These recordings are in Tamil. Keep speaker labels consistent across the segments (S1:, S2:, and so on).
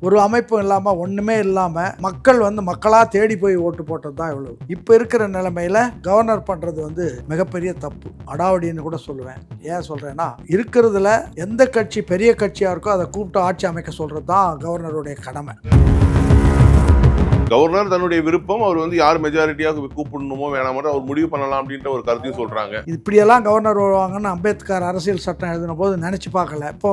S1: ஒரு அமைப்பும் இல்லாமல் ஒன்றுமே இல்லாமல் மக்கள் மக்களாக தேடி போய் ஓட்டு போட்டது தான் இவ்வளவு. இப்போ இருக்கிற நிலைமையில் கவர்னர் பண்ணுறது மிகப்பெரிய தப்பு, அடாவடின்னு கூட சொல்லுவேன். ஏன் சொல்கிறேன்னா, இருக்கிறதுல எந்த கட்சி பெரிய கட்சியாக இருக்கோ அதை கூப்பிட்டு ஆட்சி அமைக்க சொல்கிறது தான் கவர்னருடைய கடமை.
S2: கவர்னர் தன்னுடைய விருப்பம், அவர் யார் மெஜாரிட்டியாக கூப்பிடணுமோ வேணாமோ அவர் முடிவு பண்ணலாம் அப்படின்ற ஒரு கருத்தையும் சொல்றாங்க.
S1: இப்படியெல்லாம் கவர்னர் வருவாங்கன்னு அம்பேத்கர் அரசியல் சட்டம் எழுதின போது நினைச்சு பார்க்கல. இப்போ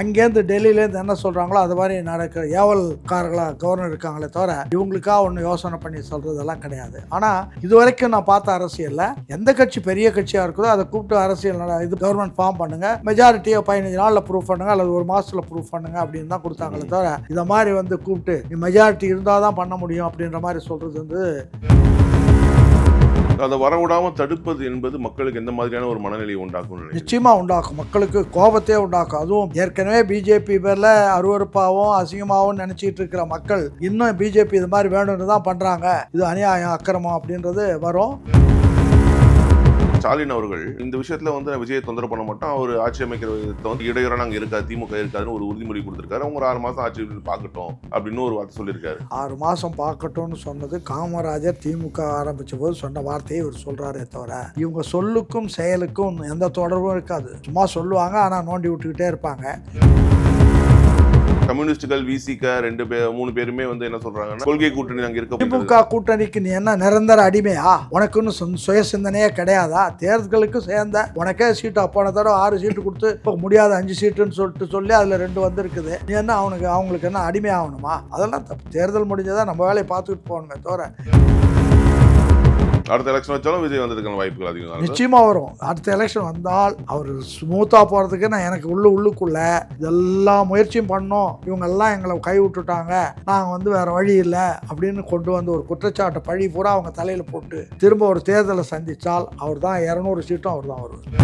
S1: அங்கேருந்து டெல்லியிலேருந்து என்ன சொல்றாங்களோ அது மாதிரி நடக்கிற ஏவல்காரர்களா கவர்னர் இருக்காங்களே தவிர இவங்களுக்காக ஒன்று யோசனை பண்ணி சொல்றதெல்லாம் கிடையாது. ஆனா இது வரைக்கும் நான் பார்த்த அரசியல்ல எந்த கட்சி பெரிய கட்சியா இருக்குதோ அதை கூப்பிட்டு அரசியல் இது கவர்மெண்ட் ஃபார்ம் பண்ணுங்க, மெஜாரிட்டியை 15 நாள்ல ப்ரூவ் பண்ணுங்க அல்லது ஒரு மாசத்துல ப்ரூவ் பண்ணுங்க அப்படின்னு தான் கொடுத்தாங்களே தவிர இதை மாதிரி கூப்பிட்டு மெஜாரிட்டி இருந்தால் தான் பண்ண முடியும் அப்படின்ற மாதிரி சொல்றது
S2: அதை வரவிடாம தடுப்பது என்பது மக்களுக்கு எந்த மாதிரியான ஒரு மனநிலையை உண்டாக்கும்?
S1: நிச்சயமா உண்டாக்கும், மக்களுக்கு கோபத்தையே உண்டாக்கும். அதுவும் ஏற்கனவே பிஜேபி பேர்ல அருவருப்பாகவும் அசிங்கமாகவும் நினைச்சிட்டு இருக்கிற மக்கள் இன்னும் பிஜேபி இது மாதிரி வேணும்னு தான் பண்றாங்க, இது அநியாயம் அக்கிரமம் அப்படின்றது வரும்.
S2: ஸ்டாலின் அவர்கள் இந்த விஷயத்துல விஜயை தொந்தரவு பண்ண மாட்டோம், அவர் ஆட்சி அமைக்கிற விதத்தை இடையூறா நாங்க இருக்காது, திமுக இருக்காதுன்னு ஒரு உறுதிமொழி கொடுத்திருக்காரு. அவங்க ஒரு 6 மாசம் ஆட்சி பார்க்கட்டும் அப்படின்னு ஒரு வார்த்தை சொல்லியிருக்காரு.
S1: 6 மாசம் பார்க்கட்டும்னு சொன்னது காமராஜர் திமுக ஆரம்பிச்ச போது சொன்ன வார்த்தையை இவர் சொல்றாரே தவிர இவங்க சொல்லுக்கும் செயலுக்கும் எந்த தொடர்பும் இருக்காது. சும்மா சொல்லுவாங்க, ஆனா நோண்டி விட்டுக்கிட்டே இருப்பாங்க.
S2: கம்யூனிஸ்டுகள் விசிக 3 பேருமே என்ன சொல்றாங்கன்னா, கொள்கை கூட்டணி அங்க இருக்க
S1: திமுக கூட்டணிக்கு நீ என்ன நிரந்தர அடிமையா? உனக்குன்னு சுய சிந்தனையே கிடையாதா? தேர்தலுக்கு சேர்ந்த உனக்கே சீட்டு போன தடவை 6 சீட்டு கொடுத்து இப்போ முடியாத 5 சீட்டுன்னு சொல்லி அதுல 2 வந்திருக்குது. நீ என்ன அவங்களுக்கு என்ன அடிமை ஆகணுமா? அதெல்லாம் தப்பு. தேர்தல் முடிஞ்சதா நம்ம வேலையை பார்த்துக்கிட்டு போகணுமே தவிர
S2: அடுத்த எலெக்ஷன் வச்சாலும் விஜய் வந்ததுக்கான வாய்ப்புகள் அதிகம்.
S1: நிச்சயமா வரும். அடுத்த எலெக்ஷன் வந்தால் அவர் ஸ்மூத்தா போறதுக்கு நான் எனக்கு உள்ளுக்குள்ள இதெல்லாம் முயற்சியும் பண்ணோம், இவங்க எல்லாம் எங்களை கை விட்டுட்டாங்க, நாங்க வேற வழி இல்லை அப்படின்னு கொண்டு ஒரு குற்றச்சாட்டை பழி பூரா அவங்க தலையில போட்டு திரும்ப ஒரு தேர்தலை சந்திச்சால் அவர் தான் 200 சீட்டும் அவர் தான் வருவார்.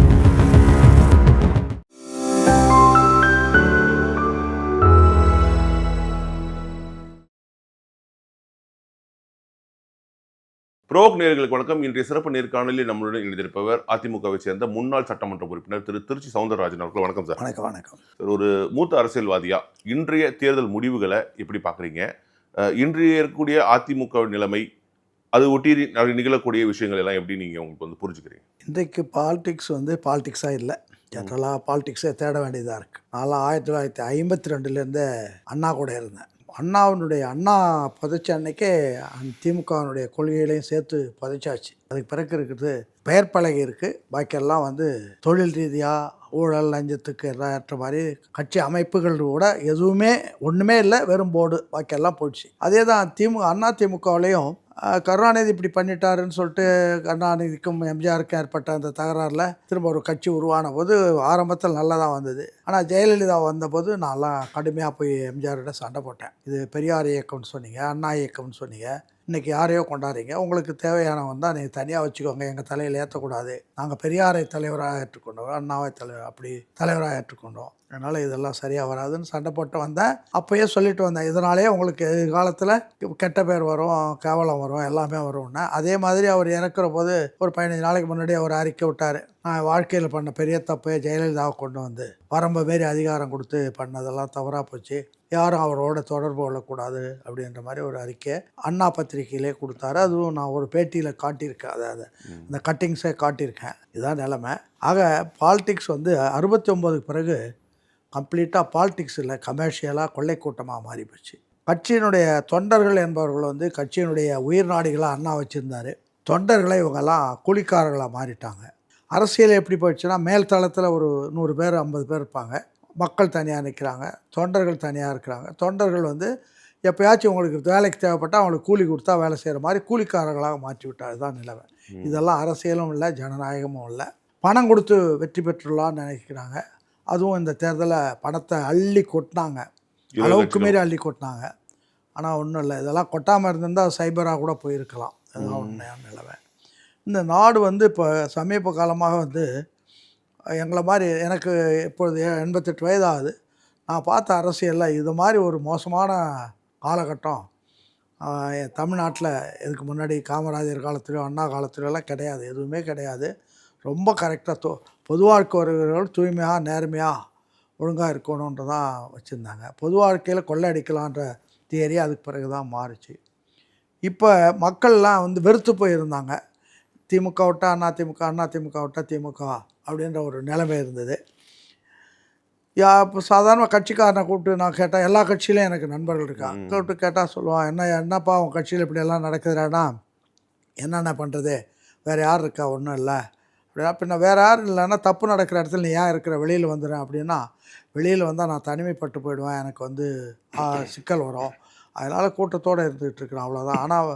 S2: புரோக் நேயர்களுக்கு வணக்கம். இன்றைய சிறப்பு நேர்காணலில் நம்மளுடன் இணைந்திருப்பவர் அதிமுகவை சேர்ந்த முன்னாள் சட்டமன்ற உறுப்பினர் திரு திருச்சி சவுந்தரராஜன் அவர்கள். வணக்கம் சார்.
S1: வணக்கம். வணக்கம்
S2: சார். ஒரு மூத்த அரசியல்வாதியா இன்றைய தேர்தல் முடிவுகளை எப்படி பார்க்குறீங்க? இன்றைய இருக்கக்கூடிய அதிமுக நிலைமை, அது ஒட்டி நிகழக்கூடிய விஷயங்கள் எல்லாம் எப்படி நீங்கள் உங்களுக்கு புரிஞ்சுக்கிறீங்க?
S1: இன்றைக்கு பாலிடிக்ஸாக இல்லை, ஜென்ரலாக பாலிடிக்ஸே தேட வேண்டியதாக இருக்குது. நான் 1952 அண்ணா கூட இருந்தேன். அண்ணா புதைச்ச அன்னைக்கே திமுகவினுடைய கொள்கைகளையும் சேர்த்து புதைச்சாச்சு. அதுக்கு பிறகு இருக்கிறது பெயர் பலகை இருக்குது, பாக்கியெல்லாம் தொழில் ரீதியாக ஊழல் லஞ்சத்துக்கு எல்லாம் ஏற்ற மாதிரி கட்சி அமைப்புகள் கூட எதுவுமே ஒன்றுமே இல்லை, வெறும் போர்டு, பாக்கியெல்லாம் போயிடுச்சு. அதே தான் அதிமுகவிலையும் கருணாநிதி இப்படி பண்ணிட்டாருன்னு சொல்லிட்டு கருணாநிதிக்கும் எம்ஜிஆருக்கும் ஏற்பட்ட அந்த தகராறில் திரும்ப ஒரு கட்சி உருவான போது ஆரம்பத்தில் நல்லா தான் வந்தது. ஆனால் ஜெயலலிதா வந்தபோது நான்லாம் கடுமையாக போய் எம்ஜிஆரோட சண்டை போட்டேன். இது பெரியார் இயக்கம்னு சொன்னீங்க, அண்ணா இயக்கம்னு சொன்னீங்க, இன்றைக்கி யாரையோ கொண்டாடுறீங்க, உங்களுக்கு தேவையானவன் தான் நீங்கள் தனியாக வச்சுக்கோங்க, எங்கள் தலையில் ஏற்றக்கூடாது, நாங்கள் பெரியாரை தலைவராக ஏற்றுக்கொண்டோம், அண்ணாவை தலைவராக ஏற்றுக்கொண்டோம், அதனால் இதெல்லாம் சரியாக வராதுன்னு சண்டை போட்டு வந்தேன். அப்போயே சொல்லிட்டு வந்தேன், இதனாலே உங்களுக்கு எதிர்காலத்தில் கெட்ட பேர் வரும், கேவலம் வரும், எல்லாமே வரும்னு. அதே மாதிரி அவர் இறக்குற போது ஒரு 15 நாளைக்கு முன்னாடி அவர் அறிக்கை விட்டார், நான் வாழ்க்கையில் பண்ண பெரிய தப்பை ஜெயலலிதாவை கொண்டு வரம்பு மாரி அதிகாரம் கொடுத்து பண்ணதெல்லாம் தவறாக போச்சு, யாரும் அவரோட தொடர்பு கொள்ளக்கூடாது அப்படின்ற மாதிரி ஒரு அறிக்கை அண்ணா பத்திரிகையிலே கொடுத்தாரு. அதுவும் நான் ஒரு பேட்டியில் காட்டியிருக்கேன், அதாவது அந்த கட்டிங்ஸை காட்டியிருக்கேன். இதுதான் நிலைமை. ஆக பாலிடிக்ஸ் 69க்கு பிறகு கம்ப்ளீட்டாக பாலிடிக்ஸ் இல்லை, கமர்ஷியலாக கொள்ளை கூட்டமாக மாறி போச்சு. கட்சியினுடைய தொண்டர்கள் என்பவர்கள் கட்சியினுடைய உயிர் நாடிகளாக அண்ணா வச்சுருந்தார். தொண்டர்களை இவங்கெல்லாம் கூலிக்காரர்களாக மாறிட்டாங்க. அரசியல் எப்படி போயிடுச்சுன்னா, மேல் தளத்தில் ஒரு 100 பேர் 50 பேர் இருப்பாங்க, மக்கள் தனியாக நிற்கிறாங்க, தொண்டர்கள் தனியாக இருக்கிறாங்க. தொண்டர்கள் எப்போயாச்சும் உங்களுக்கு வேலைக்கு தேவைப்பட்டால் அவங்களுக்கு கூலி கொடுத்தா வேலை செய்கிற மாதிரி கூலிக்காரர்களாக மாற்றி விட்டார். இதுதான் நிலைமை. இதெல்லாம் அரசியலும் இல்லை, ஜனநாயகமும் இல்லை. பணம் கொடுத்து வெற்றி பெற்றுலான்னு நினைக்கிறாங்க. அதுவும் இந்த தேர்தலில் பணத்தை அள்ளி கொட்டினாங்க, அளவுக்கு மீறி அள்ளி கொட்டினாங்க. ஆனால் ஒன்றும் இல்லை, இதெல்லாம் கொட்டாமல் இருந்திருந்தால் சைபராக கூட போயிருக்கலாம். அதுதான் உண்மையான நிலைமை. இந்த நாடு இப்போ சமீப காலமாக எங்களை மாதிரி, எனக்கு இப்பொழுது 88 வயதாகுது, நான் பார்த்த அரசியலில் இது மாதிரி ஒரு மோசமான காலகட்டம் தமிழ்நாட்டில் இதுக்கு முன்னாடி காமராஜர் காலத்துலையோ அண்ணா காலத்துலையெல்லாம் கிடையாது, எதுவுமே கிடையாது. ரொம்ப கரெக்டாக பொது வாழ்க்கை வருகிறவர்கள் தூய்மையாக நேர்மையாக ஒழுங்காக இருக்கணுன்றதான் வச்சுருந்தாங்க. பொது வாழ்க்கையில் கொள்ளை அடிக்கலான்ற தியரி அதுக்கு பிறகு தான் மாறுச்சு. இப்போ மக்கள்லாம் வந்து வெறுத்து போயிருந்தாங்க. திமுக விட்டா அதிமுக, அதிமுக விட்டா திமுக அப்படின்ற ஒரு நிலைமை இருந்தது. இப்போ சாதாரண கட்சிக்காரனை கூப்பிட்டு நான் கேட்டால், எல்லா கட்சியிலையும் எனக்கு நண்பர்கள் இருக்காங்க, கூப்பிட்டு கேட்டால் சொல்லுவான், என்னப்பா உன் கட்சியில் இப்படியெல்லாம் நடக்குதுடானா, என்னென்ன பண்ணுறது, வேறு யார் இருக்கா, ஒன்றும் இல்லை அப்படின்னா. பின்ன வேறு யாரும் இல்லைன்னா தப்பு நடக்கிற இடத்துல நீ ஏன் இருக்கிற, வெளியில் வந்துடுறேன் அப்படின்னா, வெளியில் வந்தால் நான் தனிமைப்பட்டு போயிடுவேன், எனக்கு வந்து சிக்கல் வரும், அதனால் கூட்டத்தோடு இருந்துகிட்டு இருக்கிறேன், அவ்வளோதான். ஆனால்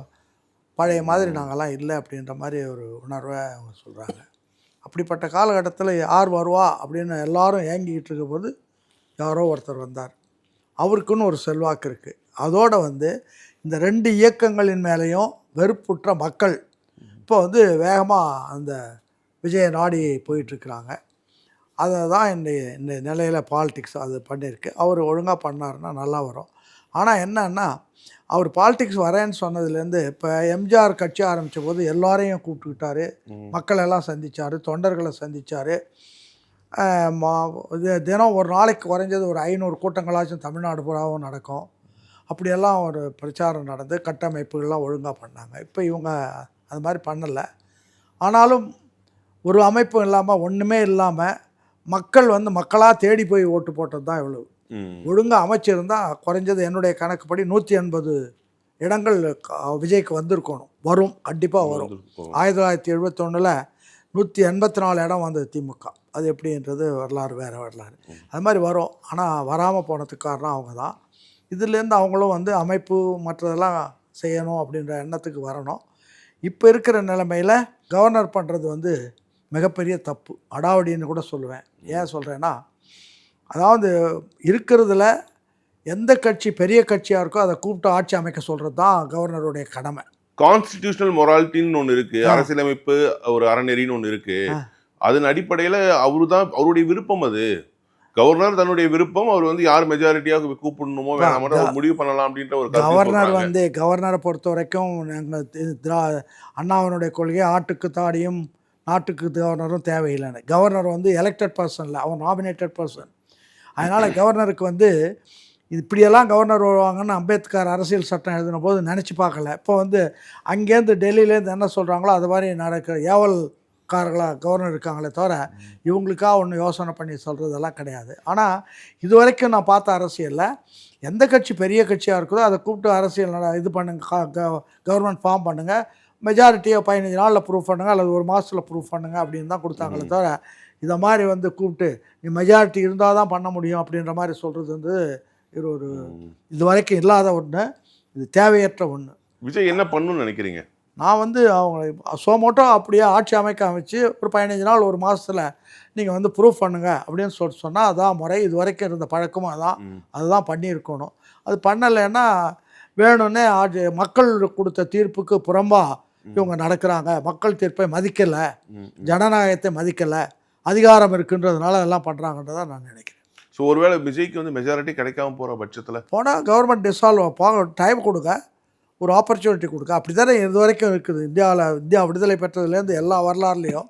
S1: பழைய மாதிரி நாங்கள்லாம் இல்லை அப்படின்ற மாதிரி ஒரு உணர்வை அவங்க சொல்கிறாங்க. அப்படிப்பட்ட காலகட்டத்தில் யார் வருவா அப்படின்னு எல்லாரும் ஏங்கிக்கிட்டு இருக்கும்போது யாரோ ஒருத்தர் வந்தார். அவருக்குன்னு ஒரு செல்வாக்கு இருக்குது. அதோடு வந்து இந்த 2 இயக்கங்களின் மேலேயும் வெறுப்புற்ற மக்கள் இப்போ வந்து வேகமாக அந்த விஜயை நாடி போயிட்டுருக்குறாங்க. அதை தான் இந்த நிலையில் பாலிடிக்ஸ் அது பண்ணியிருக்கு. அவர் ஒழுங்காக பண்ணாருன்னா நல்லா வரும். ஆனால் என்னன்னா, அவர் பாலிடிக்ஸ் வரேன்னு சொன்னதுலேருந்து இப்போ எம்ஜிஆர் கட்சி ஆரம்பித்த போது எல்லாரையும் கூப்பிட்டுக்கிட்டாரு, மக்கள் எல்லாம் சந்தித்தார், தொண்டர்களை சந்தித்தார். தினம் ஒரு நாளைக்கு குறைஞ்சது ஒரு 500 கூட்டங்களாச்சும் தமிழ்நாடு பூராவும் நடக்கும். அப்படியெல்லாம் ஒரு பிரச்சாரம் நடந்து கட்டமைப்புகள்லாம் ஒழுங்காக பண்ணாங்க. இப்போ இவங்க அது மாதிரி பண்ணலை. ஆனாலும் ஒரு அமைப்பும் இல்லாமல், ஒன்றுமே இல்லாமல் மக்கள் வந்து மக்களாக தேடி போய் ஓட்டு போட்டது தான் இவ்வளவு. ஒழுங்காக அமைச்சிருந்தால் குறைஞ்சது என்னுடைய கணக்குப்படி 180 இடங்கள் விஜய்க்கு வந்திருக்கணும். வரும், கண்டிப்பாக வரும். 1971 184 இடம் வந்தது திமுக. அது எப்படின்றது வரலாறு, வேறு வரலாறு. அது மாதிரி வரும். ஆனால் வராமல் போனதுக்கு காரணம் அவங்க தான். இதுலேருந்து அவங்களும் வந்து அமைப்பு மற்றதெல்லாம் செய்யணும் அப்படின்ற எண்ணத்துக்கு வரணும். இப்போ இருக்கிற நிலைமையில் கவர்னர் பண்ணுறது வந்து மிகப்பெரிய தப்பு, அடாவடின்னு கூட சொல்லுவேன். ஏன் சொல்கிறேன்னா, அதாவது இருக்கிறதுல எந்த கட்சி பெரிய கட்சியாக இருக்கோ அதை கூப்பிட்டு ஆட்சி அமைக்க சொல்கிறது தான் கவர்னருடைய கடமை.
S2: கான்ஸ்டிடியூஷனல் மொராலிட்டின்னு ஒன்று இருக்குது, அரசியலமைப்பு ஒரு அறநெறின்னு ஒன்று இருக்குது. அதன் அடிப்படையில் அவருடைய விருப்பம், அது கவர்னர் தன்னுடைய விருப்பம். அவர் வந்து யார் மெஜாரிட்டியாக கூப்பிடணுமோ வேணாமோ முடிவு பண்ணலாம் அப்படின்ற ஒரு
S1: கவர்னர் வந்து கவர்னரை பொறுத்த வரைக்கும் அண்ணாவினுடைய கொள்கை ஆட்டுக்கு தாடியும் நாட்டுக்கு கவர்னரும் தேவையில்லைன்னு. கவர்னர் வந்து எலெக்டட் பர்சன் இல்லை, அவன் நாமினேட்டட் பர்சன். அதனால் கவர்னருக்கு வந்து இப்படியெல்லாம் கவர்னர் வருவாங்கன்னு அம்பேத்கர் அரசியல் சட்டம் எழுதின போது நினச்சி பார்க்கல. இப்போ வந்து அங்கேருந்து டெல்லியிலேருந்து என்ன சொல்கிறாங்களோ அது மாதிரி நடக்கிற ஏவல்காரர்களாக கவர்னர் இருக்காங்களே தவிர இவங்களுக்காக ஒன்று யோசனை பண்ணி சொல்கிறதெல்லாம் கிடையாது. ஆனால் இது வரைக்கும் நான் பார்த்த அரசியலில் எந்த கட்சி பெரிய கட்சியாக இருக்குதோ அதை கூப்பிட்டு அரசியல் இது பண்ணுங்க, கவர்மெண்ட் ஃபார்ம் பண்ணுங்கள், மெஜாரிட்டியை 15 நாளில் ப்ரூவ் பண்ணுங்கள் அல்லது 1 மாதத்தில் ப்ரூவ் பண்ணுங்கள் அப்படின்னு தான் கொடுத்தாங்களே தவிர இதை மாதிரி வந்து கூப்பிட்டு நீ மெஜாரிட்டி இருந்தால் தான் பண்ண முடியும் அப்படின்ற மாதிரி சொல்கிறது வந்து இது வரைக்கும் இல்லாத ஒன்று, இது தேவையற்ற ஒன்று.
S2: விஜய் என்ன பண்ணணும்னு நினைக்கிறீங்க?
S1: நான் வந்து அவங்க சோமோட்டோ அப்படியே ஆட்சி அமைக்க அமைச்சு ஒரு 15 நாள் 1 மாதத்தில் நீங்கள் வந்து ப்ரூஃப் பண்ணுங்க அப்படின்னு சொன்னால் அதான் முறை. இது வரைக்கும் இருந்த பழக்கமும் அதுதான் பண்ணியிருக்கணும். அது பண்ணலைன்னா வேணும்னே மக்கள் கொடுத்த தீர்ப்புக்கு புறம்பாக இவங்க நடக்கிறாங்க, மக்கள் தீர்ப்பை மதிக்கலை, ஜனநாயகத்தை மதிக்கலை, அதிகாரம் இருக்குன்றதுனால எல்லாம் பண்ணுறாங்கன்றதான் நான் நினைக்கிறேன்.
S2: ஸோ ஒருவேளை விஜய்க்கு வந்து மெஜாரிட்டி கிடைக்காம போகிற பட்சத்தில்
S1: போனால் கவர்மெண்ட் டிசால்வ் டைம் கொடுங்க, ஒரு ஆப்பர்ச்சுனிட்டி கொடுங்க. அப்படி தானே இது வரைக்கும் இருக்குது. இந்தியா விடுதலை பெற்றதுலேருந்து எல்லா வரலாறுலேயும்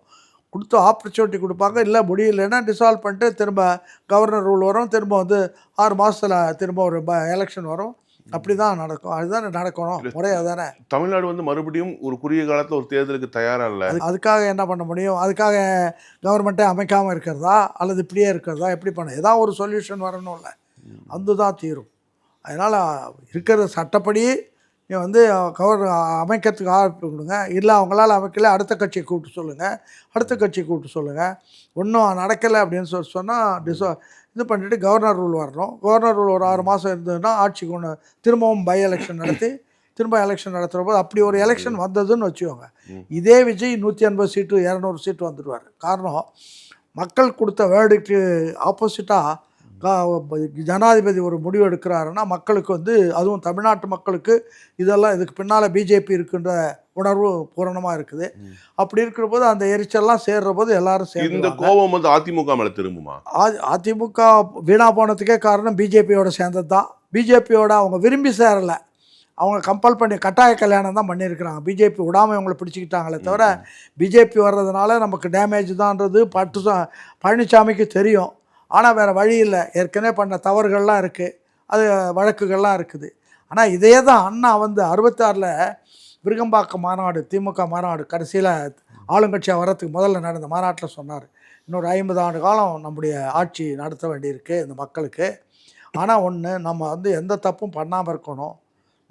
S1: கொடுத்து ஆப்பர்ச்சுனிட்டி கொடுப்பாங்க. இல்லை முடியலைன்னா டிசால்வ் பண்ணிட்டு திரும்ப கவர்னர் ரூல் வரும், திரும்ப வந்து 6 மாதத்தில் திரும்ப ஒரு எலெக்ஷன் வரும். அப்படி தான் நடக்கும். அதுதானே நடக்கணும், முறையாக தானே.
S2: தமிழ்நாடு வந்து மறுபடியும் ஒரு குறுகிய காலத்தில் ஒரு தேர்தலுக்கு தயாராக இல்லை.
S1: அதுக்காக என்ன பண்ண முடியும்? அதுக்காக கவர்மெண்ட்டே அமைக்காமல் இருக்கிறதா அல்லது இப்படியே இருக்கிறதா? எப்படி பண்ண ஏதாவது ஒரு சொல்யூஷன் வரணும்ல, அதுதான் தீரும். அதனால் இருக்கிற சட்டப்படி வந்து அமைக்கிறதுக்கு ஆரம்பிப்பு கொடுங்க. இல்லை அவங்களால அமைக்கல, அடுத்த கட்சியை கூப்பிட்டு சொல்லுங்கள். ஒன்றும் நடக்கலை அப்படின்னு சொன்னால் இது பண்ணிவிட்டு கவர்னர் ரூல் வரணும். கவர்னர் ரூல் ஒரு 6 மாதம் இருந்ததுன்னா ஆட்சிக்கு ஒன்று திரும்பவும் பை எலெக்ஷன் நடத்தி திரும்ப எலெக்ஷன் நடத்துகிற போது அப்படி ஒரு எலெக்ஷன் வந்ததுன்னு வச்சுக்கோங்க, இதே விஜய் 180 சீட்டு 200 சீட்டு வந்துடுவார். காரணம், மக்கள் கொடுத்த வேர்டுக்கு ஆப்போசிட்டாக ஜனாதிபதி ஒரு முடிவு எடுக்கிறாருன்னா மக்களுக்கு வந்து, அதுவும் தமிழ்நாட்டு மக்களுக்கு இதெல்லாம் இதுக்கு பின்னால் பிஜேபி இருக்குன்ற உணர்வு பூரணமாக இருக்குது. அப்படி இருக்கிற போது அந்த எரிச்சல்லாம் சேர்ற போது எல்லாரும் சேர்ந்து
S2: இந்த கோபம் வந்து அதிமுக மேலே திரும்புமா?
S1: அதிமுக வீணா போனதுக்கே காரணம் பிஜேபியோட சேர்ந்தது தான். பிஜேபியோட அவங்க விரும்பி சேரலை, அவங்க கம்பல் பண்ணி கட்டாய கல்யாணம் தான் பண்ணியிருக்கிறாங்க. பிஜேபி விடாமல் இவங்களை பிடிச்சிக்கிட்டாங்களே தவிர பிஜேபி வர்றதுனால நமக்கு டேமேஜ் தான்ன்றது பழனிசாமிக்கு தெரியும். ஆனால் வேறு வழி இல்லை, ஏற்கனவே பண்ண தவறுகள்லாம் இருக்குது, அது வழக்குகள்லாம் இருக்குது. ஆனால் இதே தான் அண்ணா வந்து 66ல் விருகம்பாக்கம் மாநாடு, திமுக மாநாடு கடைசியில் ஆளுங்கட்சியாக வர்றதுக்கு முதல்ல நடந்த மாநாட்டில் சொன்னார், இன்னொரு 50 ஆண்டு காலம் நம்முடைய ஆட்சி நடத்த வேண்டியிருக்கு இந்த மக்களுக்கு. ஆனால் ஒன்று, நம்ம வந்து எந்த தப்பும் பண்ணாமல் இருக்கணும்,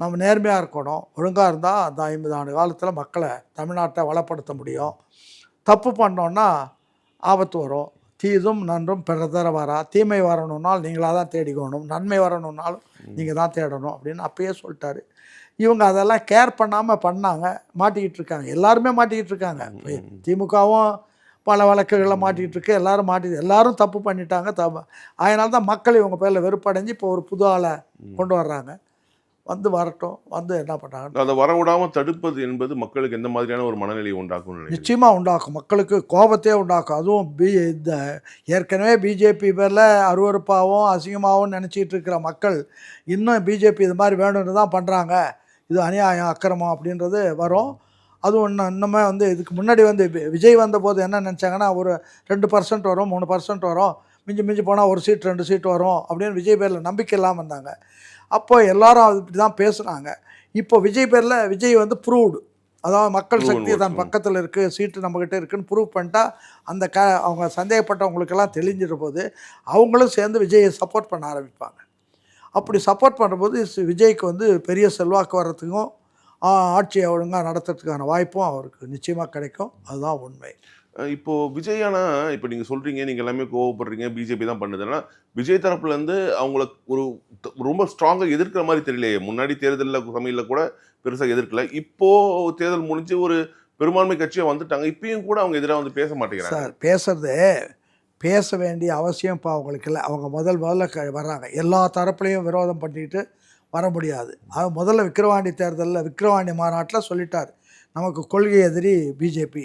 S1: நம்ம நேர்மையாக இருக்கணும், ஒழுங்காக இருந்தால் அந்த 50 ஆண்டு காலத்தில் மக்களை தமிழ்நாட்டை வளப்படுத்த முடியும். தப்பு பண்ணோன்னா ஆபத்து வரும். தீதும் நன்றும் பிறதர வரா, தீமை வரணும்னால் நீங்களாக தான் தேடிக்கணும், நன்மை வரணுன்னாலும் நீங்கள் தான் தேடணும் அப்படின்னு அப்பயே சொல்லிட்டாரு. இவங்க அதெல்லாம் கேர் பண்ணாமல் பண்ணாங்க, மாட்டிக்கிட்டு இருக்காங்க, எல்லாருமே மாட்டிக்கிட்டு இருக்காங்க. திமுகவும் பல வழக்குகளில் மாட்டிக்கிட்டு இருக்கு, எல்லாரும் தப்பு பண்ணிட்டாங்க. அதனால தான் மக்கள் இவங்க பேரில் வெறுப்படைஞ்சு இப்போ ஒரு புது ஆளை கொண்டு வர்றாங்க. வரட்டும், என்ன பண்ணுறாங்க,
S2: அதை வரவிடாமல் தடுப்பது என்பது மக்களுக்கு எந்த மாதிரியான ஒரு மனநிலையை உண்டாக்கும்?
S1: நிச்சயமாக உண்டாக்கும், மக்களுக்கு கோபத்தையே உண்டாக்கும். அதுவும் இந்த ஏற்கனவே பிஜேபி பேரில் அருவருப்பாகவும் அசிங்கமாகவும் நினச்சிக்கிட்டு இருக்கிற மக்கள் இன்னும் பிஜேபி இது மாதிரி வேணும்னு தான் பண்ணுறாங்க, இது அநியாயம் அக்கிரமம் அப்படின்றது வரும். அதுவும் இன்னுமே இதுக்கு முன்னாடி விஜய் வந்தபோது என்ன நினச்சாங்கன்னா, ஒரு 2% வரும், 3% வரும், மிஞ்சி போனால் ஒரு சீட் 2 சீட் வரும் அப்படின்னு விஜய் பேரில் நம்பிக்கை இல்லாமல் இருந்தாங்க. அப்போ எல்லாரும் இப்படி தான் பேசுனாங்க. இப்போ விஜய் பேரில் விஜய் ப்ரூவ்டு, அதாவது மக்கள் சக்தி தான் பக்கத்தில் இருக்குது, சீட்டு நம்மக்கிட்ட இருக்குதுன்னு ப்ரூவ் பண்ணிட்டா அந்த அவங்க சந்தேகப்பட்டவங்களுக்கெல்லாம் தெளிஞ்சிட போது அவங்களும் சேர்ந்து விஜயை சப்போர்ட் பண்ண ஆரம்பிப்பாங்க. அப்படி சப்போர்ட் பண்ணும்போது விஜய்க்கு பெரிய செல்வாக்கு வர்றதுக்கும் ஆட்சியை ஒழுங்காக நடத்துறதுக்கான வாய்ப்பும் அவருக்கு நிச்சயமாக கிடைக்கும். அதுதான் உண்மை.
S2: இப்போது விஜயானா, இப்போ நீங்கள் சொல்கிறீங்க, நீங்கள் எல்லாமே கோவப்படுறீங்க, பிஜேபி தான் பண்ணுதுன்னா, விஜய் தரப்புலேருந்து அவங்கள ஒரு ரொம்ப ஸ்ட்ராங்காக எதிர்க்கிற மாதிரி தெரியலையே. முன்னாடி தேர்தலில் சமையலில் கூட பெருசாக எதிர்க்கல, இப்போது தேர்தல் முடிஞ்சு ஒரு பெரும்பான்மை கட்சியாக வந்துட்டாங்க, இப்பயும் கூட அவங்க எதிராக பேச மாட்டேங்கிறாங்க.
S1: சார், பேச வேண்டிய அவசியம் இப்போ அவங்களுக்கு இல்லை. அவங்க முதல்ல வர்றாங்க, எல்லா தரப்புலையும் விரோதம் பண்ணிட்டு வர முடியாது. முதல்ல விக்கிரவாண்டி மாநாட்டில் சொல்லிட்டார், நமக்கு கொள்கை எதிரி பிஜேபி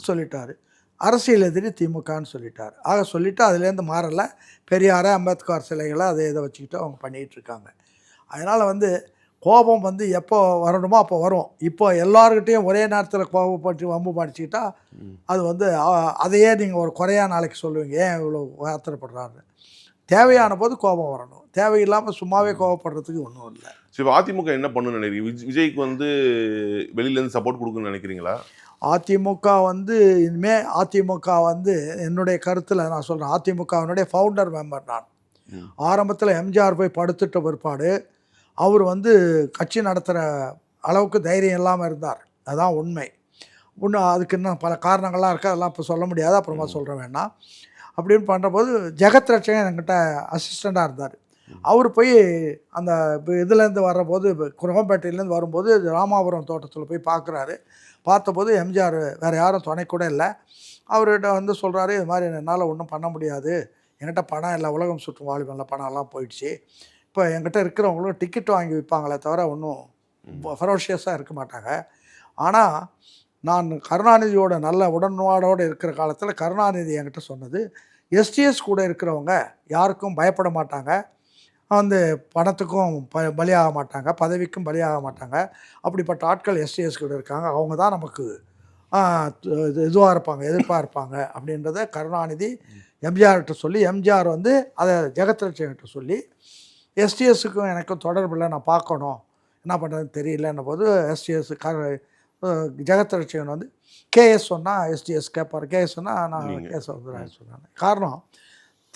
S1: சொல்லிட்டார், அரசியல் எதிரி திமுகன்னு சொல்லிட்டார். சொல்லிவிட்டு அதுலேருந்து மாறலை, பெரியாரை அம்பேத்கர் சிலைகளை அதை இதை வச்சுக்கிட்டு அவங்க பண்ணிகிட்ருக்காங்க. அதனால் கோபம் எப்போ வரணுமோ அப்போ வரும். இப்போ எல்லாருக்கிட்டையும் ஒரே நேரத்தில் கோபப்பட்டு வம்பு படிச்சுக்கிட்டா அது அதையே நீங்கள் ஒரு குறையாக நாளைக்கு சொல்லுவீங்க, ஏன் இவ்வளோ ஆத்திரப்படுறாரு. தேவையான போது கோபம் வரணும், தேவையில்லாமல் சும்மாவே கோபப்படுறதுக்கு ஒன்றும் இல்லை.
S2: சரி, அதிமுக என்ன பண்ணணும்னு நினைக்கிறீங்க? விஜய்க்கு வெளியிலேருந்து சப்போர்ட் கொடுக்குன்னு நினைக்கிறீங்களா?
S1: அதிமுக இனிமேல் அதிமுக என்னுடைய கருத்தில் நான் சொல்கிறேன், அதிமுகவினுடைய ஃபவுண்டர் மெம்பர் நான். ஆரம்பத்தில் எம்ஜிஆர் போய் படுத்துட்ட பிற்பாடு அவர் கட்சி நடத்துகிற அளவுக்கு தைரியம் இல்லாமல் இருந்தார், அதுதான் உண்மை. அதுக்கு இன்னும் பல காரணங்கள்லாம் இருக்குது, அதெல்லாம் இப்போ சொல்ல முடியாது, அப்புறமா சொல்கிறேன் வேணாம். அப்படின்னு பண்ணுறபோது ஜெகத் ரட்சகன் என்கிட்ட அசிஸ்டண்ட்டாக இருந்தார். அவர் போய் அந்த இதுலேருந்து வர்றபோது, குரம்பேட்டையிலேருந்து வரும்போது ராமாபுரம் தோட்டத்தில் போய் பார்க்குறாரு. பார்த்தபோது எம்ஜிஆர் வேறு யாரும் துணை கூட இல்லை. அவர்கிட்ட சொல்கிறாரு, இது மாதிரி என்னால் ஒன்றும் பண்ண முடியாது, என்கிட்ட பணம் இல்லை, உலகம் சுற்றும் வாலிபனில் பணம்லாம் போயிடுச்சு, இப்போ என்கிட்ட இருக்கிறவங்களும் டிக்கெட் வாங்கி விற்பாங்களே தவிர ஒன்றும் ஃபெரோஷியஸாக இருக்க மாட்டாங்க. ஆனால் நான் கருணாநிதியோட நல்ல உடன்பாடோடு இருக்கிற காலத்தில் கருணாநிதி என்கிட்ட சொன்னது, எஸ்டிஎஸ் கூட இருக்கிறவங்க யாருக்கும் பயப்பட மாட்டாங்க, பணத்துக்கும் பலியாக மாட்டாங்க, பதவிக்கும் பலியாக மாட்டாங்க, அப்படிப்பட்ட ஆட்கள் எஸ்டிஎஸ் கூட இருக்காங்க, அவங்க தான் நமக்கு இதுவாக இருப்பாங்க, எதிர்ப்பாக இருப்பாங்க அப்படின்றத கருணாநிதி எம்ஜிஆர்கிட்ட சொல்லி, எம்ஜிஆர் அதை ஜெகத்ரட்சகிட்ட சொல்லி, எஸ்டிஎஸ்ஸுக்கும் எனக்கும் தொடர்பில் நான் பார்க்கணும், என்ன பண்ணுறதுன்னு தெரியலன்ன போது எஸ்டிஎஸ் ஜெகத்ரட்சகன் கேஎஸ் சொன்னால் எஸ்டிஎஸ் கேட்பார், கேஎஸ் சொன்னால் நான் கேஎஸ் சொன்னேன். காரணம்,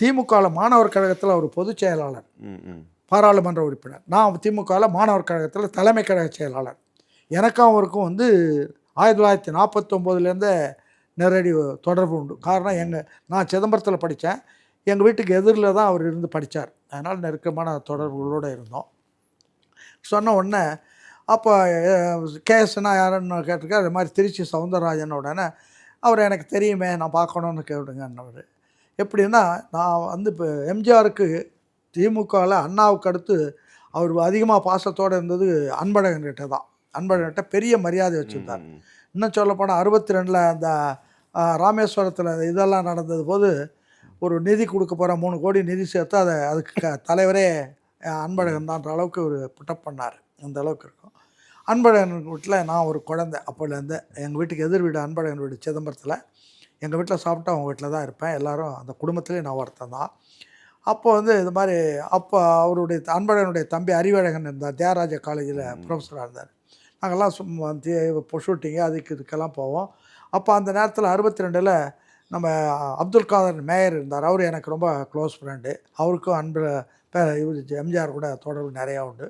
S1: திமுகவில் மாணவர் கழகத்தில் ஒரு பொதுச் செயலாளர், பாராளுமன்ற உறுப்பினர், நான் திமுகவில் மாணவர் கழகத்தில் தலைமை கழக செயலாளர். எனக்கும் அவருக்கும் 1949 நேரடி தொடர்பு உண்டு. காரணம், நான் சிதம்பரத்தில் படித்தேன், எங்கள் வீட்டுக்கு எதிரில் தான் அவர் இருந்து படித்தார், அதனால் நெருக்கமான தொடர்புகளோடு இருந்தோம். சொன்ன உடனே அப்போ கேஎஸ்னா யாருன்னு கேட்டிருக்காரு, அது மாதிரி திருச்சி சவுந்தரராஜன். உடனே அவர் எனக்கு தெரியுமே, நான் பார்க்கணுன்னு கேட்டுங்கன்னவர். எப்படின்னா, நான் இப்போ எம்ஜிஆருக்கு திமுகவில் அண்ணாவுக்கு அடுத்து அவர் அதிகமாக பாசத்தோடு இருந்தது அன்பழகன்கிட்ட தான். அன்பழகன்கிட்ட பெரிய மரியாதை வச்சுருந்தார். இன்னும் சொல்லப்போனால் 62 அந்த ராமேஸ்வரத்தில் இதெல்லாம் நடந்தது போது ஒரு நிதி கொடுக்க போகிற 3 கோடி நிதி சேர்த்து அதுக்கு தலைவரே அன்பழகன் தான்ற அளவுக்கு ஒரு புட்டப் பண்ணார். அந்த அளவுக்கு இருக்கும். அன்பழகன் வீட்டில் நான் ஒரு குழந்தை, அப்போலேருந்து எங்கள் வீட்டுக்கு எதிர் வீடு அன்பழகன் வீடு சிதம்பரத்தில். எங்கள் வீட்டில் சாப்பிட்டு அவங்க வீட்டில் தான் இருப்பேன். எல்லோரும் அந்த குடும்பத்திலே நான் ஒருத்தன் தான். அப்போ வந்து இது மாதிரி அப்போ அவருடைய அன்பழகனுடைய தம்பி அறிவழகன் இருந்தார். தியாகராஜ காலேஜில் ப்ரொஃபஸராக இருந்தார். நாங்கள்லாம் சும்மா ஷூட்டிங்கு அதுக்கு இதுக்கெல்லாம் போவோம். அப்போ அந்த நேரத்தில் 62ல் நம்ம அப்துல் காதர் மேயர் இருந்தார். அவர் எனக்கு ரொம்ப க்ளோஸ் ஃப்ரெண்டு. அவருக்கும் இவர் எம்ஜிஆர் கூட தொடர்பு நிறையா உண்டு.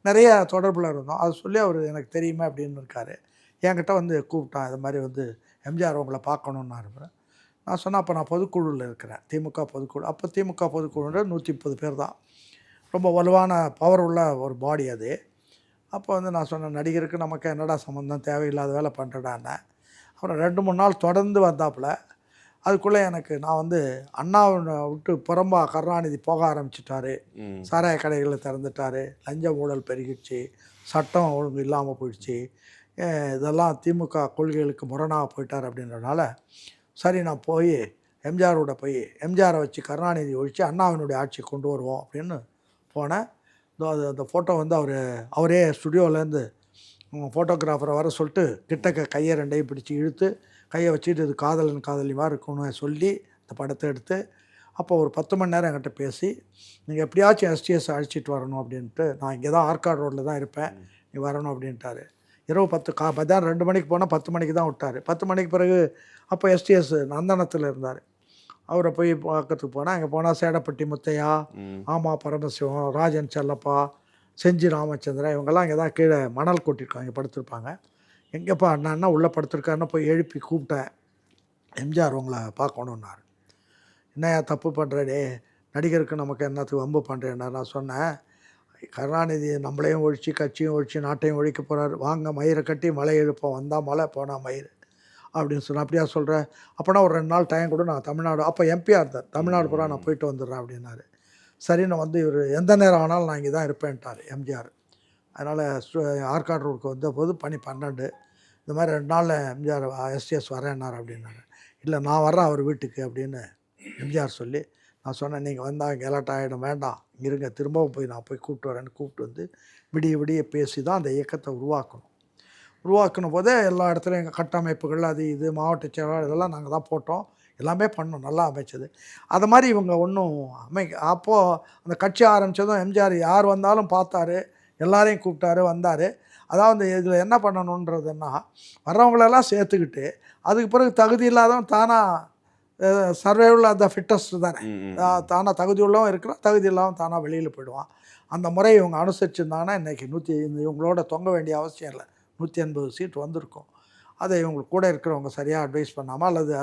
S1: நிறைய தொடர்பில் இருந்தோம். அது சொல்லி அவர் எனக்கு தெரியுமா அப்படின்னு இருக்கார். என்கிட்ட வந்து கூப்பிட்டான், இது மாதிரி வந்து எம்ஜிஆர் உங்களை பார்க்கணுன்னு இருப்பேன். நான் சொன்னேன், அப்போ நான் பொதுக்குழுவில் இருக்கிறேன், திமுக பொதுக்குழு. அப்போ திமுக பொதுக்குழுன்ற 130 பேர் தான். ரொம்ப வலுவான பவர் உள்ள ஒரு பாடி அது. அப்போ வந்து நான் சொன்னேன், நடிகருக்கு நமக்கு என்னடா சம்மந்தம், தேவையில்லாத வேலை பண்ணுறடான்னு. அப்புறம் 2-3 நாள் தொடர்ந்து வந்தாப்புல. அதுக்குள்ளே எனக்கு நான் வந்து அண்ணாவை விட்டு புறம்பா கருணாநிதி போக ஆரம்பிச்சிட்டாரு. சாராய கடைகளை திறந்துட்டார், லஞ்ச ஊழல் பெருகிடுச்சு, சட்டம் ஒழுங்கு இல்லாமல் போயிடுச்சு, இதெல்லாம் திமுக கொள்கைகளுக்கு முரணாக போயிட்டார் அப்படின்றனால, சரி நான் போய் எம்ஜிஆரோட போய் எம்ஜிஆரை வச்சு கருணாநிதி ஒழித்து அண்ணாவினுடைய ஆட்சி கொண்டு வருவோம் அப்படின்னு போனேன். அந்த ஃபோட்டோ வந்து அவரே ஸ்டுடியோவிலேருந்து ஃபோட்டோகிராஃபரை வர சொல்லிட்டு கிட்டக்க கையை ரெண்டையும் பிடிச்சி இழுத்து கையை வச்சுட்டு இது காதலன் காதலி மாதிரி இருக்கணும்னு சொல்லி அந்த படத்தை எடுத்து, அப்போ ஒரு 10 மணி நேரம் என்கிட்ட பேசி, நீங்கள் எப்படியாச்சும் எஸ்டிஎஸ் அழைச்சிட்டு வரணும் அப்படின்ட்டு, நான் இங்கே தான் ஆர்காட் ரோட்டில் தான் இருப்பேன், நீ வரணும் அப்படின்ட்டாரு. இரவு 10 மத்தியானம் 2 மணிக்கு போனால் 10 மணிக்கு தான் விட்டார். 10 மணிக்கு பிறகு அப்போ எஸ்டிஎஸ் நந்தனத்தில் இருந்தார். அவரை போய் பார்க்கறதுக்கு போனால், அங்கே போனால் சேடப்பட்டி முத்தையா, ஆமா பரமசிவம், ராஜன் செல்லப்பா, செஞ்சி ராமச்சந்திரன், இவங்கெல்லாம் இங்கே தான் கீழே மணல் கொட்டியிருக்காங்க, இங்கே படுத்திருப்பாங்க. எங்கேப்பா அண்ணா உள்ளே படுத்திருக்காருன்னு போய் எழுப்பி கூப்பிட்டேன். எம்ஜிஆர் உங்களை பார்க்கணுன்னாரு. என்னையா தப்பு பண்ணுறடே, நடிகருக்கு நமக்கு என்னத்துக்கு வம்பு பண்ணுறேன்னா. நான் சொன்னேன், கருணாநிதி நம்மளையும் ஒழிச்சு கட்சியும் ஒழிச்சு நாட்டையும் ஒழிக்க போகிறாரு, வாங்க மயிரை கட்டி மலை எழுப்போம், வந்தால் மலை போனால் மயிர் அப்படின்னு சொன்னேன். அப்படியா சொல்கிறேன், அப்போனா ஒரு 2 நாள் டைம் கூட, நான் தமிழ்நாடு அப்போ எம்பியாக இருந்தார், தமிழ்நாடு பூரா நான் போயிட்டு வந்துடுறேன் அப்படின்னாரு. சரி நான் வந்து இவர் எந்த நேரம் ஆனாலும் நான் இங்கே தான் இருப்பேன்ட்டார் எம்ஜிஆர். அதனால் ஆர்காட் ரோடுக்கு வந்த போது பணி 12, இந்த மாதிரி 2 நாளில் எம்ஜிஆர் எஸ்டிஎஸ் வரேன்னார் அப்படின்னாரு. இல்லை நான் வர்றேன் அவர் வீட்டுக்கு அப்படின்னு எம்ஜிஆர் சொல்லி, நான் சொன்னேன், நீங்கள் வந்தால் கெலாட் ஆகிடும், வேண்டாம் இருங்க, திரும்பவும் போய் நான் போய் கூப்பிட்டு வரேன்னு கூப்பிட்டு வந்து விடிய பேசி தான் அந்த இயக்கத்தை உருவாக்கணும் போதே எல்லா இடத்துலையும் எங்கள் கட்டமைப்புகள் அது இது மாவட்ட செயலாளர் இதெல்லாம் நாங்கள் தான் போட்டோம், எல்லாமே பண்ணோம், நல்லா அமைச்சது. அது மாதிரி இவங்க ஒன்றும் அப்போது அந்த கட்சி ஆரம்பித்ததும் எம்ஜிஆர் யார் வந்தாலும் பார்த்தாரு, எல்லாரையும் கூப்பிட்டாரு, வந்தார். அதாவது இதில் என்ன பண்ணணுன்றதுன்னா, வர்றவங்களெல்லாம் சேர்த்துக்கிட்டு அதுக்கு பிறகு தகுதி இல்லாதவன் தானாக சர்வைவல் ஆஃப் த ஃபிட்டஸ்ட் தானே, தானாக தகுதி உள்ளவன் இருக்கிறான், தகுதி இல்லாமல் தானாக வெளியில் போயிடுவான். அந்த முறையை இவங்க அனுசரிச்சிருந்தாங்கன்னா இன்றைக்கி இவங்களோட தொங்க வேண்டிய அவசியம் இல்லை, 180 சீட் வந்திருக்கும். அதை இவங்களுக்கு கூட இருக்கிறவங்க சரியாக அட்வைஸ் பண்ணாமல் அல்லது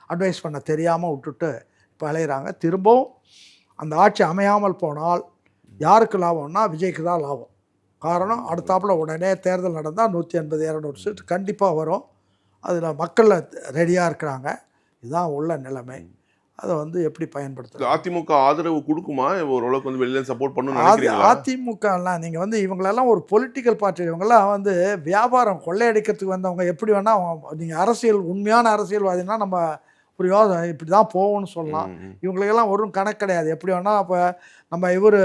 S1: அட்வைஸ் பண்ண தெரியாமல் விட்டுட்டு இப்போ அலையிறாங்க. திரும்பவும் அந்த ஆட்சி அமையாமல் போனால் யாருக்கு லாபம்னா விஜய்க்கு தான் லாபம். காரணம், அடுத்தாப்பில் உடனே தேர்தல் நடந்தால் 180-200 சீட் கண்டிப்பாக வரும். அதில் மக்கள் ரெடியாக இருக்கிறாங்க. இதுதான் உள்ள நிலைமை. அதை வந்து எப்படி பயன்படுத்துறது?
S2: அதிமுக ஆதரவு கொடுக்குமா? ஓரளவுக்கு வந்து வெளியில் சப்போர்ட் பண்ணணும்.
S1: அதிமுகலாம் நீங்கள் வந்து இவங்களெல்லாம் ஒரு பொலிட்டிக்கல் பார்ட்டி, இவங்கெல்லாம் வந்து வியாபாரம் கொள்ளையடிக்கிறதுக்கு வந்தவங்க. எப்படி வேணால் நீங்கள் அரசியல் உண்மையான அரசியல்வாதினா நம்ம ஒரு யோசனை இப்படி தான் போகும்னு சொல்லலாம். இவங்களுக்கெல்லாம் ஒரு கணக்கு கிடையாது. எப்படி வேணால் அப்போ நம்ம இவர்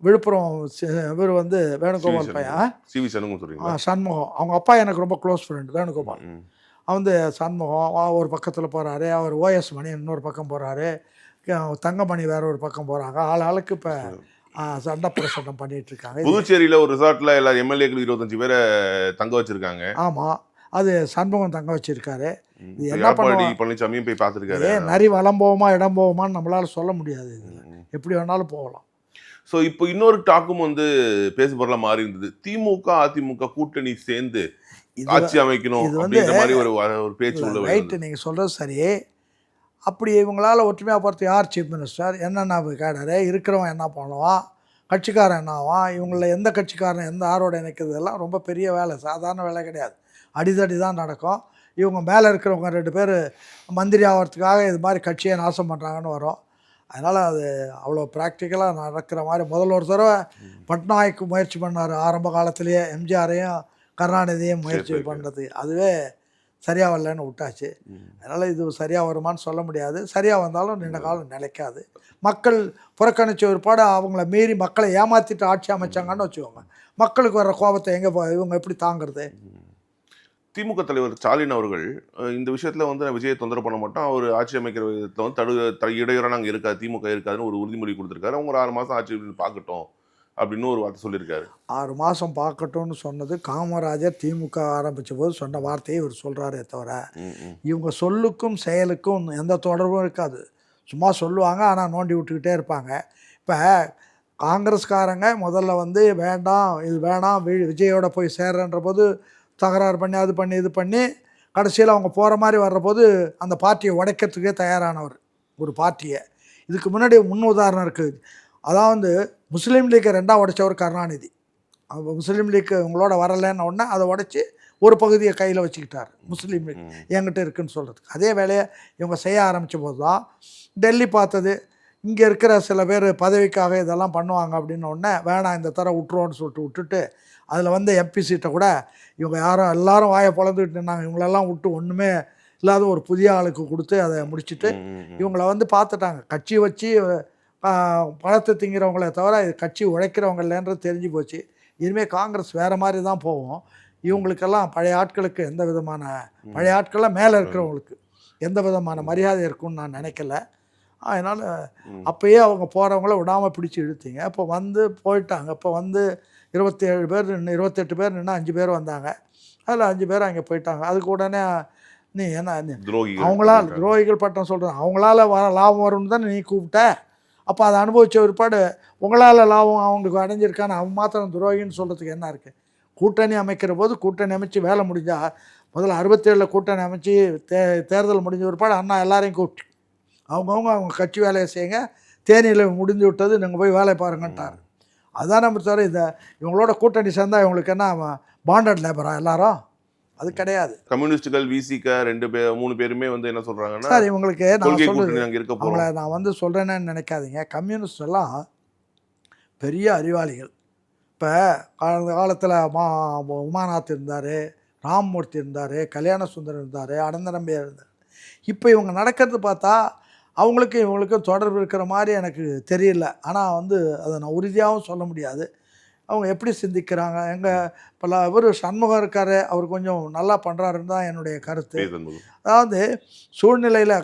S1: விழுப்புரம் இவர் வந்து வேணுகோபால் பையன்
S2: சிவி சண்முகம்,
S1: சண்முகம் அவங்க அப்பா எனக்கு ரொம்ப க்ளோஸ் ஃப்ரெண்ட் வேணுகோபால். வந்து சண்முகம் ஒரு பக்கத்தில் போகிறாரு, அவர் ஓஎஸ் மணி இன்னொரு பக்கம் போகிறாரு, தங்கமணி வேற ஒரு பக்கம் போகிறாங்க. ஆளுக்கு இப்போ சண்டை பிரசண்டம் பண்ணிட்டு இருக்காங்க.
S2: புதுச்சேரியில் ஒரு ரிசார்ட்டில் எல்லா எம்எல்ஏக்கள் 25 பேரை தங்க வச்சிருக்காங்க.
S1: ஆமாம், அது சண்முகம் தங்க வச்சிருக்காரு. இது என்ன பண்ணி
S2: பழனிசாமியும் போய் பார்த்துருக்காரு.
S1: நிறைய வளம் போவோமா இடம் போவோமான்னு நம்மளால சொல்ல முடியாது. இதில் எப்படி வேணாலும் போகலாம்.
S2: ஸோ இப்போ இன்னொரு டாக்கும் வந்து பேசு பொருளாக மாறி இருந்தது. திமுக அதிமுக கூட்டணி சேர்ந்து ஆட்சி அமைக்கணும் அப்படின்ற மாதிரி ஒரு பேச்சு உள்ள
S1: ரைட்டு. நீங்கள் சொல்கிறது சரி. அப்படி இவங்களால் ஒற்றுமையாக பார்த்து யார் சீஃப் மினிஸ்டர், என்னென்ன கேடாரு, இருக்கிறவன் என்ன பண்ணுவான், கட்சிக்காரன் என்ன ஆவான், இவங்களில் எந்த கட்சிக்காரன் எந்த ஆரோட இணைக்கிறதெல்லாம் ரொம்ப பெரிய வேலை, சாதாரண வேலை கிடையாது. அடிதடி தான் நடக்கும். இவங்க மேலே இருக்கிறவங்க 2 பேர் மந்திரி ஆகிறதுக்காக இது மாதிரி கட்சியை நாசம் பண்ணுறாங்கன்னு வரும். அதனால் அது அவ்வளோ ப்ராக்டிக்கலாக நடக்கிற மாதிரி. முதல்ல ஒரு தடவை பட்நாயக்கு முயற்சி பண்ணார் ஆரம்ப காலத்திலேயே, எம்ஜிஆரையும் கருணாநிதியும் முயற்சி பண்ணுறது. அதுவே சரியாக வரலன்னு விட்டாச்சு. அதனால் இது சரியாக வருமானு சொல்ல முடியாது. சரியாக வந்தாலும் நீண்ட காலம் நிலைக்காது. மக்கள் புறக்கணிச்ச ஒருபாடு அவங்கள மீறி மக்களை ஏமாற்றிட்டு ஆட்சி அமைச்சாங்கன்னு வச்சுக்கோங்க. மக்களுக்கு வர்ற கோபத்தை இவங்க எப்படி தாங்கிறது?
S2: திமுக தலைவர் ஸ்டாலின் அவர்கள் இந்த விஷயத்துல வந்து நான் விஜயை தொந்தரவு பண்ண மாட்டோம், அவர் ஆட்சி அமைக்கிற விதத்துல வந்து இடையூறா நாங்க இருக்காது, திமுக இருக்காதுன்னு ஒரு உறுதிமொழி கொடுத்திருக்காரு. அவங்க ஒரு 6 மாசம் ஆட்சி பார்க்கட்டும் அப்படின்னு ஒரு வார்த்தை சொல்லியிருக்காரு.
S1: 6 மாதம் பார்க்கட்டும்னு சொன்னது காமராஜர் திமுக ஆரம்பித்த போது சொன்ன வார்த்தையை இவர் சொல்கிறாரே தவிர, இவங்க சொல்லுக்கும் செயலுக்கும் எந்த தொடர்பும் இருக்காது. சும்மா சொல்லுவாங்க, ஆனால் நோண்டி விட்டுக்கிட்டே இருப்பாங்க. இப்போ காங்கிரஸ்காரங்க முதல்ல வந்து வேண்டாம், இது வேணாம், விஜயோட போய் சேர்றன்ற போது தகராறு பண்ணி அது பண்ணி இது பண்ணி கடைசியில் அவங்க போகிற மாதிரி வர்றபோது அந்த பார்ட்டியை உடைக்கிறதுக்கே தயாரானவர் ஒரு பார்ட்டியை. இதுக்கு முன்னாடி முன் உதாரணம் இருக்குது. அதாவது முஸ்லீம் லீக்கை 2ஆக உடைச்சவர் கருணாநிதி. முஸ்லீம் லீக் உங்களோட வரலைன்னு உடனே அதை உடைச்சி ஒரு பகுதியை கையில் வச்சுக்கிட்டார். முஸ்லீம் லீக் என்கிட்ட இருக்குதுன்னு சொல்கிறதுக்கு. அதே வேலையை இவங்க செய்ய ஆரம்பித்த போது தான் டெல்லி பார்த்தது, இங்கே இருக்கிற சில பேர் பதவிக்காக இதெல்லாம் பண்ணுவாங்க அப்படின்ன உடனே வேணாம் இந்த தர விட்டுருவோன்னு சொல்லிட்டு விட்டுட்டு அதில் வந்து எம்பி சீட்டை கூட இவங்க யாரும் எல்லாரும் வாயை பொழந்துக்கிட்டு நின்னாங்க. இவங்களெல்லாம் விட்டு ஒன்றுமே இல்லாத ஒரு புதிய ஆளுக்கு கொடுத்து அதை முடிச்சுட்டு இவங்கள வந்து பார்த்துட்டாங்க. கட்சி வச்சு பழத்தை திங்கிறவங்களே தவிர இது கட்சி உழைக்கிறவங்க இல்லைன்றது தெரிஞ்சு போச்சு. இனிமேல் காங்கிரஸ் வேறு மாதிரி தான் போகும். இவங்களுக்கெல்லாம் பழைய ஆட்களுக்கு எந்த விதமான பழைய ஆட்கள்லாம் மேலே இருக்கிறவங்களுக்கு எந்த விதமான மரியாதை இருக்குன்னு நான் நினைக்கல. அதனால் அப்போயே அவங்க போகிறவங்கள விடாமல் பிடிச்சி இழுத்தீங்க. இப்போ வந்து போயிட்டாங்க. இப்போ வந்து 27 பேர் நின்று 28 பேர் நின்று 5 பேர் வந்தாங்க. அதில் 5 பேர் அங்கே போயிட்டாங்க. அதுக்கு உடனே நீ என்ன அவங்களால் துரோகிகள் பட்டம் சொல்கிறேன், அவங்களால லாபம் வரும்னு தானே நீ கூப்பிட்ட. அப்போ அதை அனுபவித்த ஒருபாடு உங்களால் லாபம் அவங்களுக்கு அடைஞ்சிருக்கான்னு அவன் மாத்திரம் துரோகின்னு சொல்கிறதுக்கு என்ன இருக்குது? கூட்டணி அமைக்கிற போது கூட்டணி அமைச்சு வேலை முடிஞ்சால் முதல்ல 67 கூட்டணி அமைச்சு தேர்தல் முடிஞ்ச ஒருபாடு அண்ணா எல்லாரையும் கூப்பிட்டு அவங்க கட்சி வேலையை செய்யுங்க, தேனியில் முடிஞ்சு விட்டது, நீங்கள் போய் வேலை பாருங்கன்ட்டார். அதுதான் நம்ம தவிர இதை இவங்களோட கூட்டணி சேர்ந்தால் இவங்களுக்கு என்ன பாண்டட் லேபரா எல்லாரும்? அது கிடையாது.
S2: கம்யூனிஸ்டுகள் விசிக 3 பேருமே வந்து என்ன சொல்கிறாங்கன்னா
S1: சார் இவங்களுக்கு நான் சொல்கிறது
S2: அவங்கள
S1: நான் வந்து சொல்கிறேன்னு நினைக்காதீங்க. கம்யூனிஸ்ட் எல்லாம் பெரிய அறிவாளிகள். இப்போ கடந்த காலத்தில் உமாநாத் இருந்தார், ராம்மூர்த்தி இருந்தார், கல்யாண சுந்தரம் இருந்தார், அனந்த நம்பியார் இருந்தார். இப்போ இவங்க நடக்கிறது பார்த்தா அவங்களுக்கும் இவங்களுக்கும் தொடர்பு இருக்கிற மாதிரி எனக்கு தெரியல. ஆனால் வந்து அதை நான் உறுதியாகவும் சொல்ல முடியாது. அவங்க எப்படி சிந்திக்கிறாங்க எங்கள் இப்போ இவர் சண்முகம் இருக்கார், அவர் கொஞ்சம் நல்லா பண்ணுறாருன்னு தான் என்னுடைய கருத்து. அதாவது சூழ்நிலையில்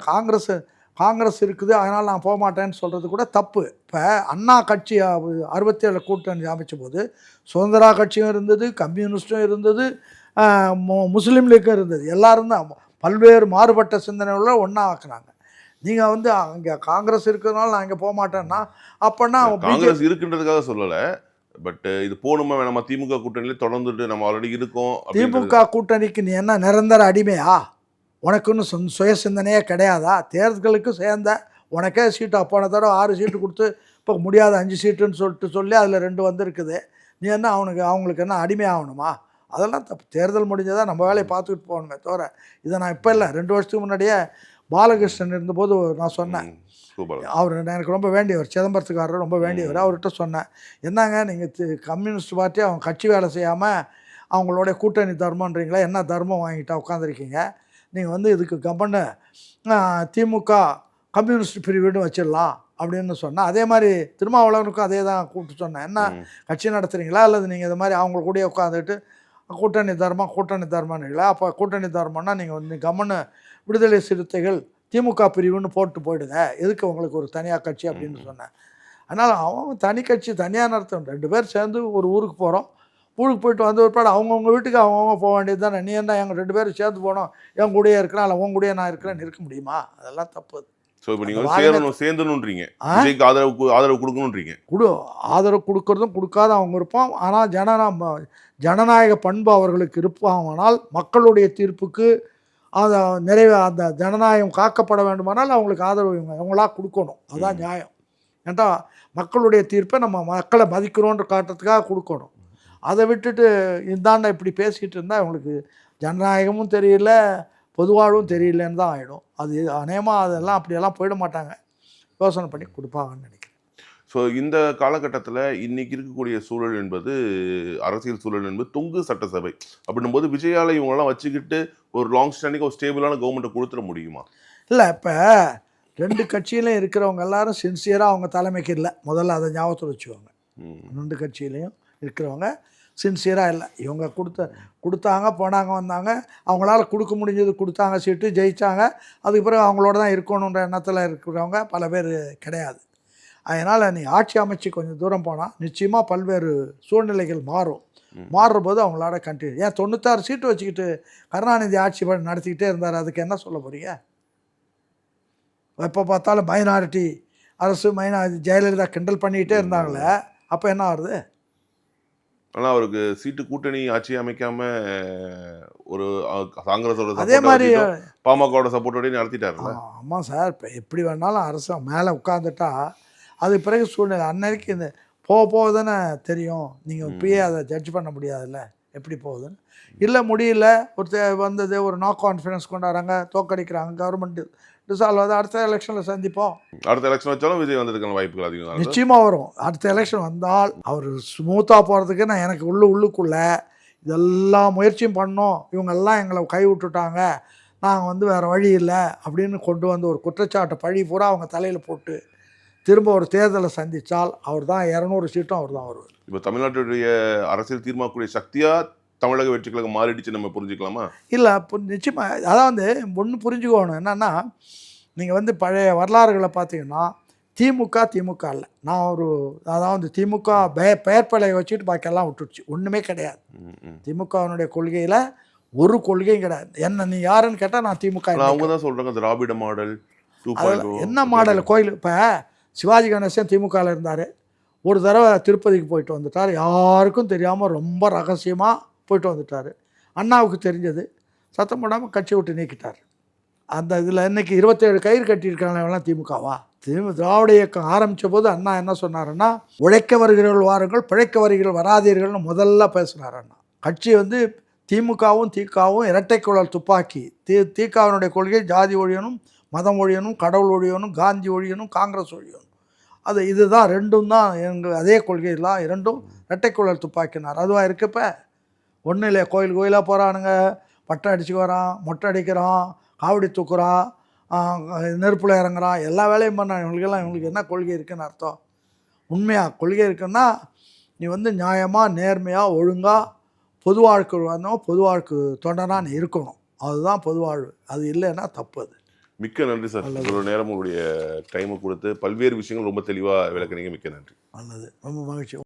S1: காங்கிரஸ் இருக்குது அதனால் நான் போக மாட்டேன்னு சொல்கிறது கூட தப்பு. இப்போ அண்ணா கட்சி 67 கூட்டணி அமைச்ச போது சுதந்திரா கட்சியும் இருந்தது, கம்யூனிஸ்ட்டும் இருந்தது, முஸ்லீம் லீக்கும் இருந்தது. எல்லோரும் தான் பல்வேறு மாறுபட்ட சிந்தனையுள்ள ஒன்றா ஆக்குனாங்க. நீங்கள் வந்து அங்கே காங்கிரஸ் இருக்கிறதுனால நான் இங்கே போக மாட்டேன்னா அப்போனா
S2: காங்கிரஸ் இருக்குன்றதுக்காக சொல்லலை. பட் இது போகணுமா வேணாமா? திமுக கூட்டணியில் தொடர்ந்துட்டு நம்ம ஆல்ரெடி இருக்கோம்.
S1: திமுக கூட்டணிக்கு நீ என்ன நிரந்தர அடிமையா? உனக்குன்னு சுய சிந்தனையே கிடையாதா? தேர்தலுக்கு சேர்ந்த உனக்கே சீட்டு அப்போன தடவை 6 சீட்டு கொடுத்து இப்போ முடியாத 5 சீட்டுன்னு சொல்லி அதில் 2 வந்திருக்குது. நீ என்ன அவங்களுக்கு என்ன அடிமை ஆகணுமா? அதெல்லாம் தப்பு. தேர்தல் முடிஞ்சதாக நம்ம வேலையை பார்த்துக்கிட்டு போகணுமே தவிர இதை நான் இப்போ இல்லை 2 வருஷத்துக்கு முன்னாடியே பாலகிருஷ்ணன் இருந்தபோது நான் சொன்னேன். அவர் எனக்கு ரொம்ப வேண்டியவர், சிதம்பரத்துக்காரர் ரொம்ப வேண்டியவர். அவர்கிட்ட சொன்னேன், என்னங்க நீங்கள் கம்யூனிஸ்ட் பார்ட்டி அவங்க கட்சி வேலை செய்யாமல் அவங்களோட கூட்டணி தர்மன்றீங்களா? என்ன தர்மம் வாங்கிட்டா உட்காந்துருக்கீங்க? நீங்கள் வந்து இதுக்கு கம்பெனி திமுக கம்யூனிஸ்ட் பிரிவுன்னு வச்சிடலாம் அப்படின்னு சொன்னேன். அதே மாதிரி திருமாவளவனுக்கும் அதே தான் கூப்பிட்டு சொன்னேன். என்ன கட்சி நடத்துகிறீங்களா அல்லது நீங்கள் இது மாதிரி அவங்க கூட உட்காந்துட்டு கூட்டணி தர்மம்ன்றீங்களா? அப்போ கூட்டணி தர்மம்னா நீங்கள் வந்து கம்மனு விடுதலை சிறுத்தைகள் திமுக பிரிவுன்னு போட்டு போயிடுங்க, எதுக்கு உங்களுக்கு ஒரு தனியாக கட்சி அப்படின்னு சொன்னேன். அதனால் அவன் தனி கட்சி தனியாக நடத்தணும். 2 பேர் சேர்ந்து ஒரு ஊருக்கு போகிறோம், ஊருக்கு போயிட்டு வந்து ஒருபாடு அவங்கவுங்க வீட்டுக்கு அவங்கவுங்க போக வேண்டியது தானே. நீ என்ன எங்கள் 2 பேரும் சேர்ந்து போனோம், என் கூடயே இருக்கிறேன் இல்லை உன் கூடயே நான் இருக்கிறேன்னு இருக்க முடியுமா? அதெல்லாம் தப்பு.
S2: ஸோ இப்போ நீங்கள் சேர்ந்துணுன்றீங்க, ஆதரவு கொடுக்கணுன்றீங்க.
S1: ஆதரவு கொடுக்கறதும் கொடுக்காத அவங்க இருப்போம். ஆனால் ஜனநாயக பண்பு அவர்களுக்கு இருப்பானால் மக்களுடைய தீர்ப்புக்கு அந்த ஜனநாயகம் காக்கப்பட வேண்டுமானால் அவங்களுக்கு ஆதரவு அவங்களா கொடுக்கணும். அதுதான் நியாயம். ஏன்டா மக்களுடைய தீர்ப்பை நம்ம மக்களை மதிக்கிறோன்ற காட்டுறதுக்காக கொடுக்கணும். அதை விட்டுட்டு இந்தாண்ட இப்படி பேசிக்கிட்டு இருந்தால் அவங்களுக்கு ஜனநாயகமும் தெரியல, பொதுவாழ்வும் தெரியலன்னு தான் ஆகிடும். அது அநேகமாக அதெல்லாம் அப்படியெல்லாம் போயிட மாட்டாங்க, யோசனை பண்ணி கொடுப்பாங்கன்னு நினைக்கிறேன்.
S2: ஸோ இந்த காலகட்டத்தில் இன்றைக்கி இருக்கக்கூடிய சூழல் என்பது அரசியல் சூழல் என்பது தொங்கு சட்டசபை அப்படின்னும் போது விஜயால இவங்களெல்லாம் வச்சுக்கிட்டு ஒரு லாங் ஸ்டாண்டிங் ஒரு ஸ்டேபிளான கவர்மெண்ட்டை கொடுத்துட முடியுமா?
S1: இல்லை, இப்போ 2 கட்சியிலையும் இருக்கிறவங்க எல்லாரும் சின்சியராக அவங்க தலைமைக்கு இல்லை. முதல்ல அதை ஞாபகத்தில் வச்சுக்கோங்க. 2 கட்சியிலையும் இருக்கிறவங்க சின்சியராக இல்லை. இவங்க கொடுத்தாங்க, போனாங்க, வந்தாங்க, அவங்களால கொடுக்க முடிஞ்சது கொடுத்தாங்க, சீட்டு ஜெயித்தாங்க. அதுக்கு பிறகு அவங்களோட தான் இருக்கணுன்ற எண்ணத்தில் இருக்கிறவங்க பல பேர் கிடையாது. அதனால் நீ ஆட்சி அமைச்சு கொஞ்சம் தூரம் போனால் நிச்சயமாக பல்வேறு சூழ்நிலைகள் மாறுற போது அவங்களோட கண்டினியூ. ஏன் 96 சீட்டு வச்சுக்கிட்டு கருணாநிதி ஆட்சி நடத்திக்கிட்டே இருந்தார், அதுக்கு என்ன சொல்ல போகிறீங்க? எப்போ பார்த்தாலும் மைனாரிட்டி அரசு, ஜெயலலிதா கிண்டல் பண்ணிக்கிட்டே இருந்தாங்களே, அப்போ என்ன வருது?
S2: ஆனால் அவருக்கு சீட்டு கூட்டணி ஆட்சி அமைக்காம ஒரு காங்கிரஸோட
S1: அதே மாதிரி
S2: பாமகவோட சப்போர்ட்டோடய நடத்திட்டாருல்ல.
S1: ஆமாம் சார், இப்போ எப்படி வேணாலும் அரசு மேலே உட்காந்துட்டா அதுக்கு பிறகு சூழ்நிலை அன்னைக்கு இந்த போக தானே தெரியும். நீங்கள் இப்பயே அதை ஜட்ஜ் பண்ண முடியாதுல்ல எப்படி போகுதுன்னு. இல்லை முடியல, வந்தது ஒரு நோ கான்ஃபிடன்ஸ் கொண்டாடுறாங்க, தோக்கடிக்கிறாங்க, கவர்மெண்ட் டிசால்வ் ஆகுது, அடுத்த எலெக்ஷனில் சந்திப்போம்.
S2: அடுத்த எலெக்ஷன் வச்சாலும் விஜய் வந்ததுக்கான வாய்ப்புகள் அதிகம்
S1: நிச்சயமாக வரும். அடுத்த எலெக்ஷன் வந்தால் அவர் ஸ்மூத்தாக போகிறதுக்கு நான் எனக்கு உள்ளுக்குள்ளே இதெல்லாம் முயற்சியும் பண்ணோம், இவங்கெல்லாம் எங்களை கை விட்டுட்டாங்க, நாங்கள் வேறு வழி இல்லை அப்படின்னு கொண்டு வந்து ஒரு குற்றச்சாட்டை பழி பூரா அவங்க தலையில் போட்டு திரும்ப ஒரு தேர்தலை சந்தித்தால் அவர் தான் 200 சீட்டும் அவர் தான் வருவார்.
S2: இப்போ தமிழ்நாட்டுடைய அரசியல் தீர்மானக்கூடிய சக்தியாக தமிழக வெற்றி கழகம் மாறிடுச்சு நம்ம புரிஞ்சுக்கலாமா?
S1: இல்லை, நிச்சயமாக. அதான் ஒன்று புரிஞ்சுக்கணும் என்னென்னா, நீங்கள் பழைய வரலாறுகளை பார்த்தீங்கன்னா திமுக இல்லை, நான் திமுக பெயர் பலையை வச்சுட்டு பாக்கியெல்லாம் விட்டுடுச்சு, ஒன்றுமே கிடையாது. திமுகவினுடைய கொள்கையில் ஒரு கொள்கையும் கிடையாது. என்ன நீ யாருன்னு கேட்டால் நான் திமுக.
S2: அவங்க தான் சொல்கிறாங்க திராவிட மாடல் 2.0.
S1: என்ன மாடல்? கோயில் இப்போ சிவாஜி கணேசன் திமுகவில் இருந்தார், ஒரு தடவை திருப்பதிக்கு போயிட்டு வந்துட்டார், யாருக்கும் தெரியாமல் ரொம்ப ரகசியமாக போயிட்டு வந்துட்டார். அண்ணாவுக்கு தெரிஞ்சது, சத்தம் போடாமல் கட்சி விட்டு நீக்கிட்டார். அந்த இதில் இன்றைக்கி 27 கயிறு கட்டியிருக்காங்களெல்லாம் திமுகவா? திராவிட இயக்கம் ஆரம்பித்த போது அண்ணா என்ன சொன்னாருன்னா, உழைக்க வருகிறவர்கள் வாருங்கள், பிழைக்க வருகிறவர்கள் வராதீர்கள்னு முதல்ல பேசுனார் அண்ணா. கட்சி திமுகவும் திகாவும் இரட்டை குழல் துப்பாக்கி. திகாவினுடைய கொள்கை ஜாதி ஒழியணும், மதம் ஒழியணும், கடவுள் ஒழியணும், காந்தி ஒழியணும், காங்கிரஸ் ஒழியணும். இதுதான் ரெண்டும் தான் எங்கள் அதே கொள்கையெல்லாம், இரண்டும் இரட்டை குழல் துப்பாக்கினார். அதுவாக இருக்கப்ப ஒன்றும் இல்லை, கோயிலாக போகிறானுங்க, பட்டை அடிச்சுக்கு வரான், மொட்டை அடிக்கிறான், காவடி தூக்குறான், நெருப்பில் இறங்குறான், எல்லா வேலையும் பண்ணான். இவங்களுக்கு என்ன கொள்கை இருக்குதுன்னு அர்த்தம்? உண்மையாக கொள்கை இருக்குன்னா நீ நியாயமாக நேர்மையாக ஒழுங்காக பொது வாழ்க்கை வந்தோம், பொது வாழ்க்கை தொண்டனாக நீ இருக்கணும். அதுதான் பொது வாழ்வு. அது இல்லைன்னா தப்பு. அது
S2: மிக்க நன்றி சார். ஒரு நேரம் உங்களுடைய டைமை கொடுத்து பல்வேறு விஷயங்கள் ரொம்ப தெளிவாக விளக்குறீங்க. மிக்க நன்றி.
S1: நல்லது, ரொம்ப மகிழ்ச்சி.